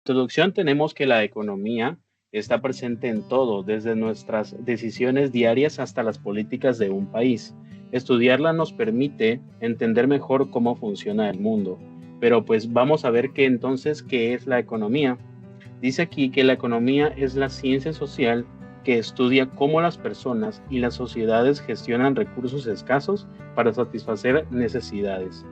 Introducción tenemos que la economía está presente en todo, desde nuestras decisiones diarias hasta las políticas de un país. Estudiarla nos permite entender mejor cómo funciona el mundo. Pero pues vamos a ver qué es la economía. Dice aquí que la economía es la ciencia social que estudia cómo las personas y las sociedades gestionan recursos escasos para satisfacer necesidades.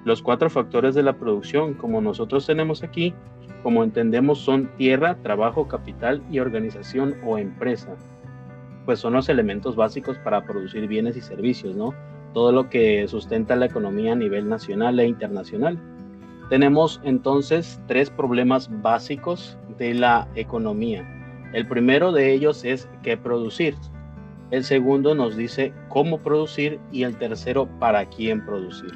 Los cuatro factores de la producción, como nosotros tenemos aquí, como entendemos, son tierra, trabajo, capital y organización o empresa. Pues son los elementos básicos para producir bienes y servicios, ¿no? Todo lo que sustenta la economía a nivel nacional e internacional. Tenemos entonces tres problemas básicos de la economía. El primero de ellos es qué producir. El segundo nos dice cómo producir y el tercero para quién producir.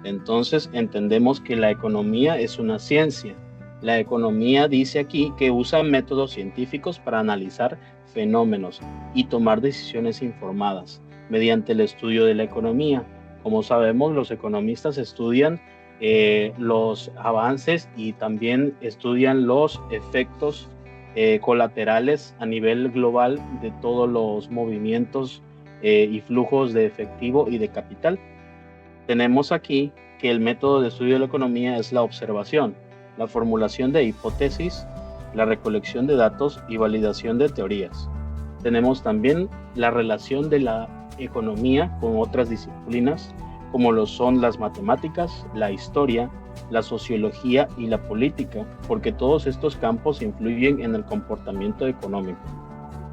Entonces entendemos que la economía es una ciencia. La economía dice aquí que usa métodos científicos para analizar fenómenos y tomar decisiones informadas mediante el estudio de la economía. Como sabemos, los economistas estudian los avances y también estudian los efectos colaterales a nivel global de todos los movimientos y flujos de efectivo y de capital. Tenemos aquí que el método de estudio de la economía es la observación, la formulación de hipótesis, la recolección de datos y validación de teorías. Tenemos también la relación de la economía con otras disciplinas, como lo son las matemáticas, la historia, la sociología y la política, porque todos estos campos influyen en el comportamiento económico.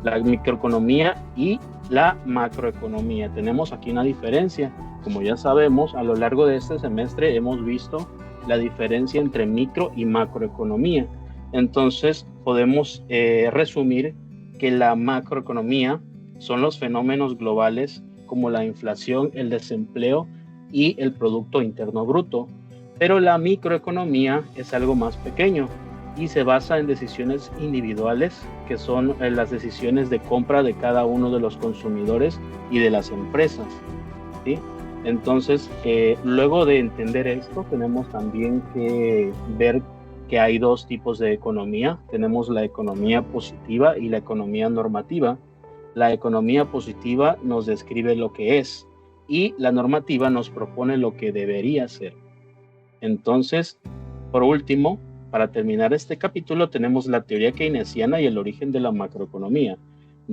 La microeconomía y la macroeconomía. Tenemos aquí una diferencia. Como ya sabemos, a lo largo de este semestre hemos visto la diferencia entre micro y macroeconomía. Entonces, podemos resumir que la macroeconomía son los fenómenos globales como la inflación, el desempleo y el Producto Interno Bruto. Pero la microeconomía es algo más pequeño y se basa en decisiones individuales, que son las decisiones de compra de cada uno de los consumidores y de las empresas, ¿sí? Entonces, luego de entender esto, tenemos también que ver que hay dos tipos de economía. Tenemos la economía positiva y la economía normativa. La economía positiva nos describe lo que es y la normativa nos propone lo que debería ser. Entonces, por último, para terminar este capítulo, tenemos la teoría keynesiana y el origen de la macroeconomía.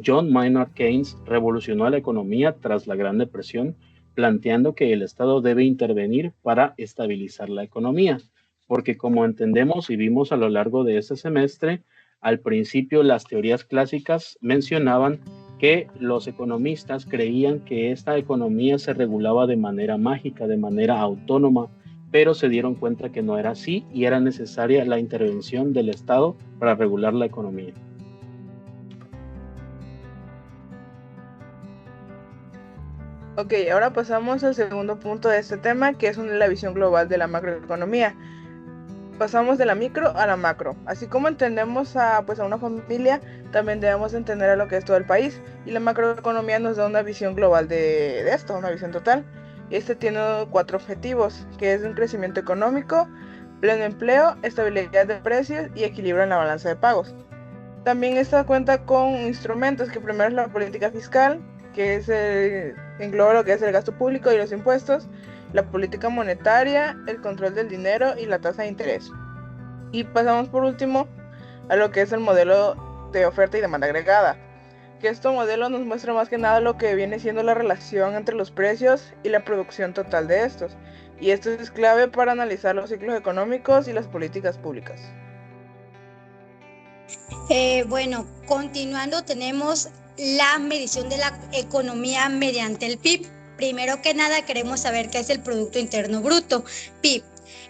John Maynard Keynes revolucionó la economía tras la Gran Depresión, planteando que el Estado debe intervenir para estabilizar la economía, porque como entendemos y vimos a lo largo de este semestre, al principio las teorías clásicas mencionaban que los economistas creían que esta economía se regulaba de manera mágica, de manera autónoma, pero se dieron cuenta que no era así y era necesaria la intervención del Estado para regular la economía. Ok, ahora pasamos al segundo punto de este tema, que es la visión global de la macroeconomía. Pasamos de la micro a la macro. Así como entendemos a una familia, también debemos entender a lo que es todo el país. Y la macroeconomía nos da una visión global de esto, una visión total. Este tiene 4 objetivos, que es un crecimiento económico, pleno empleo, estabilidad de precios y equilibrio en la balanza de pagos. También esta cuenta con instrumentos, que primero es la política fiscal, que engloba lo que es el gasto público y los impuestos, la política monetaria, el control del dinero y la tasa de interés. Y pasamos por último a lo que es el modelo de oferta y demanda agregada, que este modelo nos muestra más que nada lo que viene siendo la relación entre los precios y la producción total de estos. Y esto es clave para analizar los ciclos económicos y las políticas públicas. Bueno, continuando, tenemos la medición de la economía mediante el PIB. Primero que nada, queremos saber qué es el Producto Interno Bruto. PIB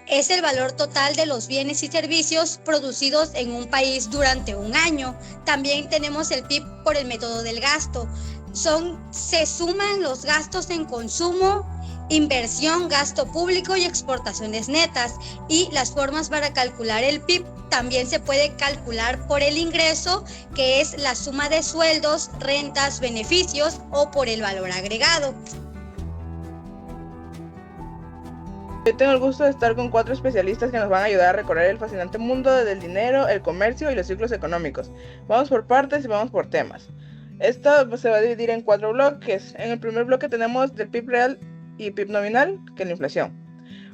es el valor total de los bienes y servicios producidos en un país durante un año. También tenemos el PIB por el método del gasto. Se suman los gastos en consumo, inversión, gasto público y exportaciones netas. Y las formas para calcular el PIB también se puede calcular por el ingreso, que es la suma de sueldos, rentas, beneficios, o por el valor agregado. Hoy tengo el gusto de estar con 4 especialistas que nos van a ayudar a recorrer el fascinante mundo del dinero, el comercio y los ciclos económicos. Vamos por partes y vamos por temas. Esto se va a dividir en 4 bloques. En el primer bloque tenemos del PIB real y PIB nominal, que es la inflación.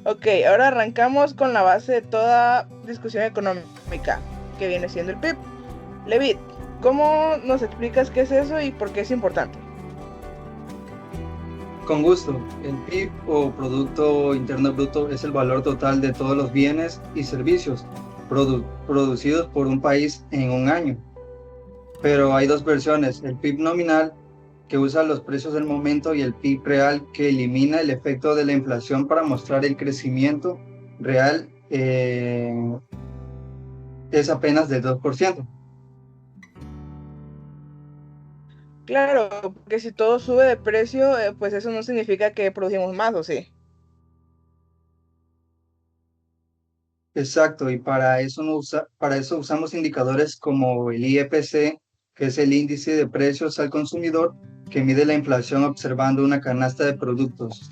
Ok, ahora arrancamos con la base de toda discusión económica, que viene siendo el PIB. Levit, ¿cómo nos explicas qué es eso y por qué es importante? Con gusto. El PIB o Producto Interno Bruto es el valor total de todos los bienes y servicios producidos por un país en un año. Pero hay 2 versiones, el PIB nominal, que usa los precios del momento, y el PIB real, que elimina el efecto de la inflación para mostrar el crecimiento real es apenas del 2%. Claro, porque si todo sube de precio, pues eso no significa que producimos más, ¿o sí? Exacto, y para eso usamos indicadores como el IPC, que es el índice de precios al consumidor, que mide la inflación observando una canasta de productos.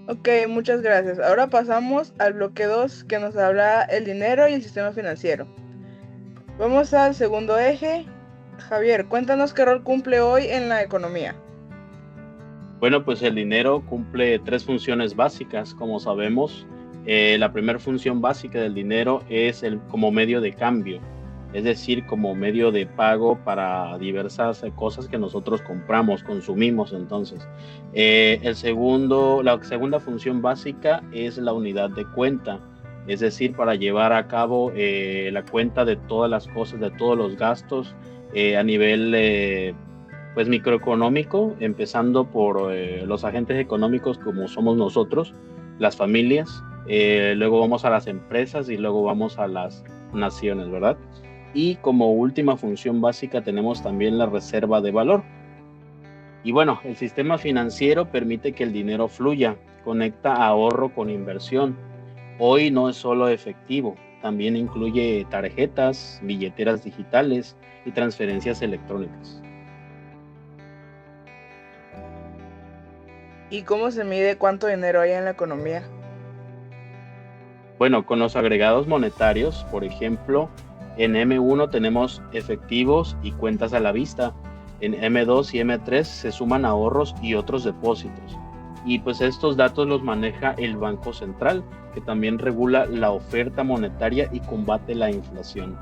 Ok, muchas gracias. Ahora pasamos al bloque 2, que nos habla el dinero y el sistema financiero. Vamos al segundo eje. Javier, cuéntanos qué rol cumple hoy en la economía. Bueno, pues el dinero cumple 3 funciones básicas, como sabemos. La primera función básica del dinero es como medio de cambio, es decir, como medio de pago para diversas cosas que nosotros compramos, consumimos. Entonces, la segunda función básica es la unidad de cuenta, es decir, para llevar a cabo la cuenta de todas las cosas, de todos los gastos a nivel pues microeconómico, empezando por los agentes económicos como somos nosotros, las familias, luego vamos a las empresas y luego vamos a las naciones, ¿verdad? Y como última función básica tenemos también la reserva de valor. Y bueno, el sistema financiero permite que el dinero fluya, conecta ahorro con inversión. Hoy no es solo efectivo, también incluye tarjetas, billeteras digitales y transferencias electrónicas. ¿Y cómo se mide cuánto dinero hay en la economía? Bueno, con los agregados monetarios, por ejemplo, en M1 tenemos efectivos y cuentas a la vista. En M2 y M3 se suman ahorros y otros depósitos. Y pues estos datos los maneja el Banco Central, que también regula la oferta monetaria y combate la inflación.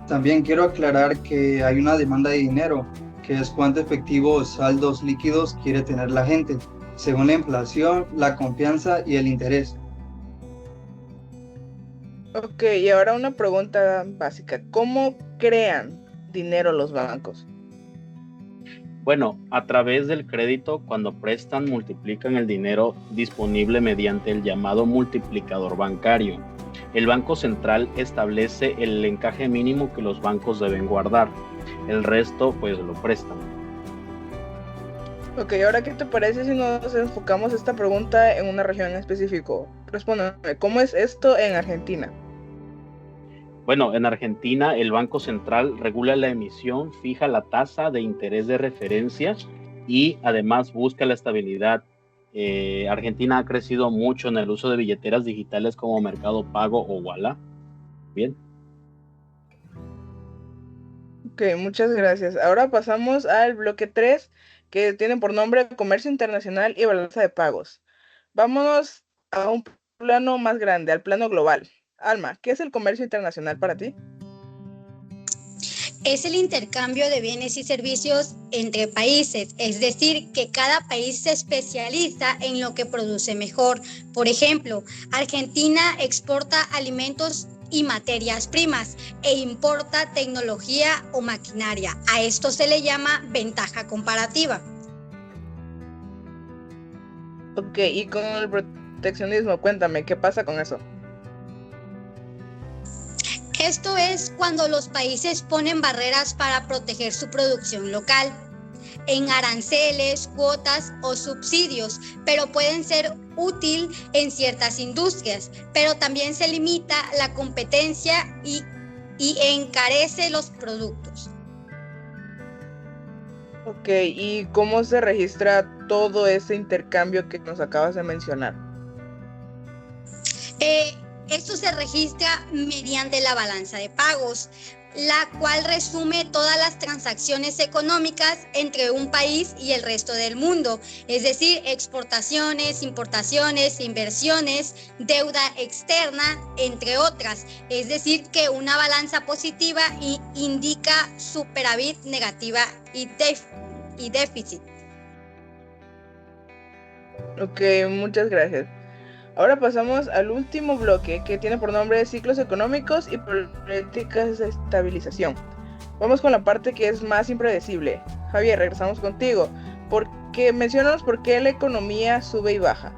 También quiero aclarar que hay una demanda de dinero, que es cuánto efectivo o saldos líquidos quiere tener la gente, según la inflación, la confianza y el interés. Ok, y ahora una pregunta básica. ¿Cómo crean dinero los bancos? Bueno, a través del crédito, cuando prestan, multiplican el dinero disponible mediante el llamado multiplicador bancario. El Banco Central establece el encaje mínimo que los bancos deben guardar. El resto, pues, lo prestan. Ok, ahora, ¿qué te parece si nos enfocamos esta pregunta en una región en específico? Respóndeme, ¿cómo es esto en Argentina? Bueno, en Argentina el Banco Central regula la emisión, fija la tasa de interés de referencia y además busca la estabilidad. Argentina ha crecido mucho en el uso de billeteras digitales como Mercado Pago o Ualá. Bien. Ok, muchas gracias. Ahora pasamos al bloque 3, que tiene por nombre Comercio Internacional y Balanza de Pagos. Vámonos a un plano más grande, al plano global. Alma, ¿qué es el comercio internacional para ti? Es el intercambio de bienes y servicios entre países, es decir, que cada país se especializa en lo que produce mejor. Por ejemplo, Argentina exporta alimentos y materias primas e importa tecnología o maquinaria. A esto se le llama ventaja comparativa. Ok, y con el proteccionismo, cuéntame, ¿qué pasa con eso? Esto es cuando los países ponen barreras para proteger su producción local, en aranceles, cuotas o subsidios, pero pueden ser útil en ciertas industrias, pero también se limita la competencia y encarece los productos. Ok, ¿y cómo se registra todo ese intercambio que nos acabas de mencionar? Esto se registra mediante la balanza de pagos, la cual resume todas las transacciones económicas entre un país y el resto del mundo, es decir, exportaciones, importaciones, inversiones, deuda externa, entre otras. Es decir, que una balanza positiva indica superávit, negativa y déficit. Ok, muchas gracias. Ahora pasamos al último bloque, que tiene por nombre ciclos económicos y políticas de estabilización. Vamos con la parte que es más impredecible. Javier, regresamos contigo. Menciónanos por qué la economía sube y baja.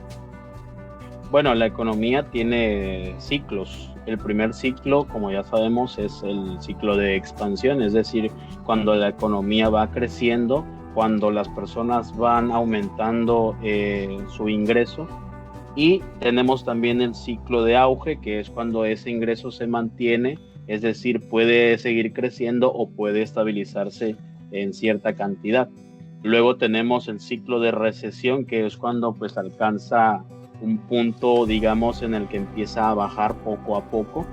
Bueno, la economía tiene ciclos. El primer ciclo, como ya sabemos, es el ciclo de expansión, es decir, cuando la economía va creciendo, cuando las personas van aumentando su ingreso. Y tenemos también el ciclo de auge, que es cuando ese ingreso se mantiene, es decir, puede seguir creciendo o puede estabilizarse en cierta cantidad. Luego tenemos el ciclo de recesión, que es cuando pues alcanza un punto, digamos, en el que empieza a bajar poco a poco.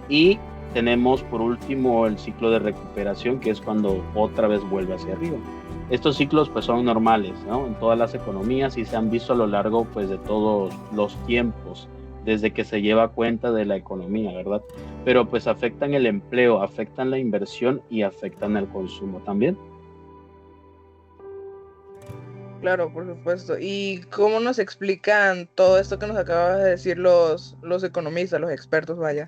Y tenemos por último el ciclo de recuperación, que es cuando otra vez vuelve hacia arriba. Estos ciclos pues son normales, ¿no? En todas las economías y se han visto a lo largo pues de todos los tiempos, desde que se lleva cuenta de la economía, ¿verdad? Pero pues afectan el empleo, afectan la inversión y afectan el consumo también. Claro, por supuesto. ¿Y cómo nos explican todo esto que nos acabas de decir los economistas, los expertos, vaya?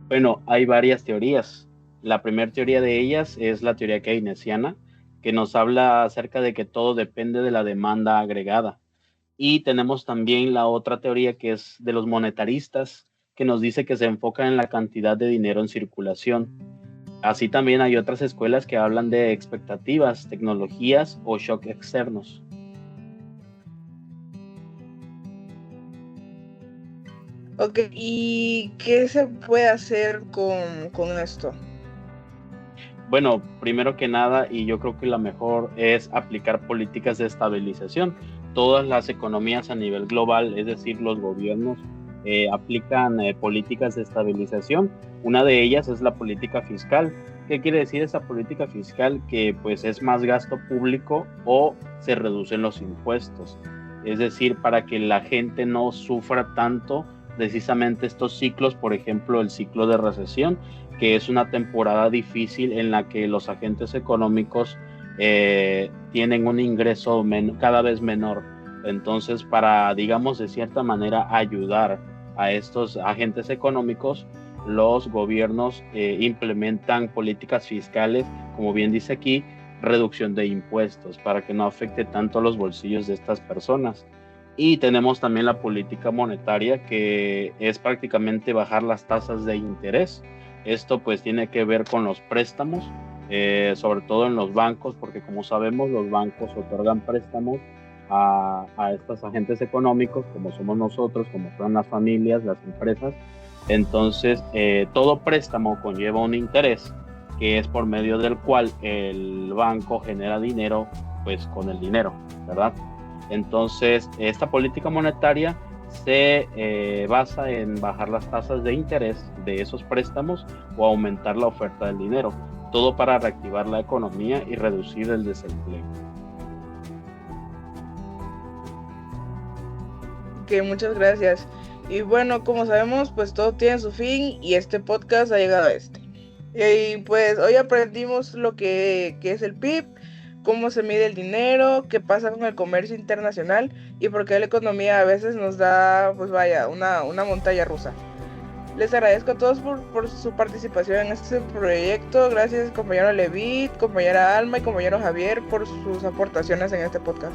Bueno, hay varias teorías. La primera teoría de ellas es la teoría keynesiana, que nos habla acerca de que todo depende de la demanda agregada. Y tenemos también la otra teoría que es de los monetaristas, que nos dice que se enfoca en la cantidad de dinero en circulación. Así también hay otras escuelas que hablan de expectativas, tecnologías o shock externos. Ok, ¿y qué se puede hacer con esto? Bueno, primero que nada, y yo creo que la mejor es aplicar políticas de estabilización. Todas las economías a nivel global, es decir, los gobiernos, aplican políticas de estabilización. Una de ellas es la política fiscal. ¿Qué quiere decir esa política fiscal? Que pues es más gasto público o se reducen los impuestos. Es decir, para que la gente no sufra tanto precisamente estos ciclos, por ejemplo, el ciclo de recesión, que es una temporada difícil en la que los agentes económicos tienen un ingreso cada vez menor. Entonces, para, digamos, de cierta manera ayudar a estos agentes económicos, los gobiernos implementan políticas fiscales, como bien dice aquí, reducción de impuestos, para que no afecte tanto los bolsillos de estas personas. Y tenemos también la política monetaria, que es prácticamente bajar las tasas de interés. Esto pues tiene que ver con los préstamos, sobre todo en los bancos, porque como sabemos los bancos otorgan préstamos a estos agentes económicos, como somos nosotros, como son las familias, las empresas. Entonces todo préstamo conlleva un interés, que es por medio del cual el banco genera dinero pues con el dinero, ¿verdad? Entonces esta política monetaria se basa en bajar las tasas de interés de esos préstamos o aumentar la oferta del dinero, todo para reactivar la economía y reducir el desempleo. Ok, muchas gracias. Y bueno, como sabemos, pues todo tiene su fin y este podcast ha llegado a este. Y pues hoy aprendimos lo que es el PIB, cómo se mide el dinero, qué pasa con el comercio internacional y por qué la economía a veces nos da, pues vaya, una montaña rusa. Les agradezco a todos por su participación en este proyecto. Gracias compañero Levit, compañera Alma y compañero Javier por sus aportaciones en este podcast.